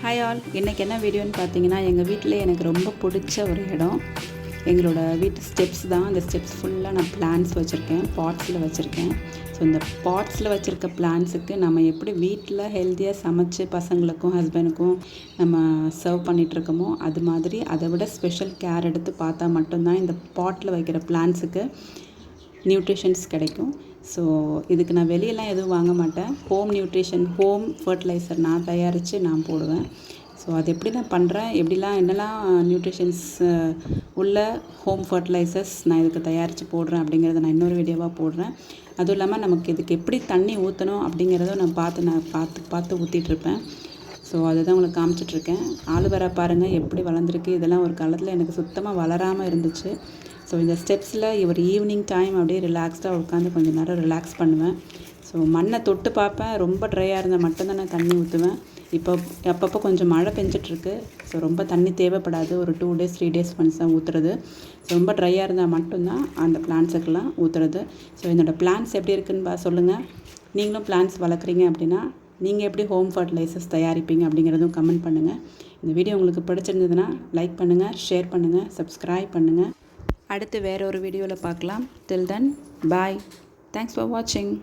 Hi all, இன்றைக்கி என்ன வீடியோன்னு பார்த்தீங்கன்னா, எங்கள் வீட்டிலே எனக்கு ரொம்ப பிடிச்ச ஒரு இடம். எங்களோட வீட்டு ஸ்டெப்ஸ் தான். அந்த ஸ்டெப்ஸ் ஃபுல்லாக நான் பிளான்ட்ஸ் வச்சுருக்கேன், பாட்ஸில் வச்சுருக்கேன். ஸோ இந்த பாட்ஸில் வச்சுருக்க பிளான்ட்ஸுக்கு நம்ம எப்படி வீட்டில் ஹெல்த்தியாக சமைச்சு பசங்களுக்கும் ஹஸ்பண்டுக்கும் நம்ம சர்வ் பண்ணிகிட்ருக்கோமோ, அது மாதிரி அதை விட ஸ்பெஷல் கேர் எடுத்து பார்த்தா மட்டும்தான் இந்த பாட்டில் வைக்கிற பிளான்ட்ஸுக்கு நியூட்ரிஷன்ஸ் கிடைக்கும். ஸோ இதுக்கு நான் வெளியெல்லாம் எதுவும் வாங்க மாட்டேன். ஹோம் நியூட்ரிஷன், ஹோம் ஃபர்டிலைசர் நான் தயாரித்து நான் போடுவேன். ஸோ அது எப்படி நான் பண்ணுறேன், எப்படிலாம் என்னெல்லாம் நியூட்ரிஷன்ஸ் உள்ள ஹோம் ஃபர்டிலைசர்ஸ் நான் இதுக்கு தயாரித்து போடுறேன் அப்படிங்கிறத நான் இன்னொரு வீடியோவாக போடுறேன். அதுவும் இல்லாமல் நமக்கு இதுக்கு எப்படி தண்ணி ஊற்றணும் அப்படிங்கிறத நான் பார்த்து ஊற்றிட்டுருப்பேன். ஸோ அதை தான் உங்களுக்கு காமிச்சிட்ருக்கேன். ஆலுவேரா பாருங்கள் எப்படி வளர்ந்துருக்கு. இதெல்லாம் ஒரு காலத்தில் எனக்கு சுத்தமாக வளராமல் இருந்துச்சு. ஸோ இந்த ஸ்டெப்ஸில் ஒரு ஈவினிங் டைம் அப்படியே ரிலாக்ஸ்டாக உட்காந்து கொஞ்சம் நேரம் ரிலாக்ஸ் பண்ணுவேன். ஸோ மண்ணை தொட்டு பார்ப்பேன். ரொம்ப ட்ரையாக இருந்தால் மட்டும்தான் நான் தண்ணி ஊற்றுவேன். அப்பப்போ கொஞ்சம் மழை பெஞ்சிட்ருக்கு. ஸோ ரொம்ப தண்ணி தேவைப்படாது. ஒரு 2 days 3 days ஒன்ஸ் தான் ஊற்றுறது. ஸோ ரொம்ப ட்ரையாக இருந்தால் மட்டும்தான் அந்த பிளான்ட்ஸுக்கெல்லாம் ஊற்றுறது. ஸோ என்னோடய பிளான்ட்ஸ் எப்படி இருக்குன்னு சொல்லுங்கள். நீங்களும் பிளான்ட்ஸ் வளர்க்குறீங்க அப்படின்னா நீங்கள் எப்படி ஹோம் ஃபர்டிலைசர்ஸ் தயாரிப்பீங்க அப்படிங்கிறதும் கமெண்ட் பண்ணுங்கள். இந்த வீடியோ உங்களுக்கு பிடிச்சிருந்ததுன்னா லைக் பண்ணுங்கள், ஷேர் பண்ணுங்கள், சப்ஸ்கிரைப் பண்ணுங்கள். அடுத்து வேறு ஒரு வீடியோவில் பார்க்கலாம். டில் தென் பாய். தேங்க்ஸ் ஃபார் வாட்சிங்.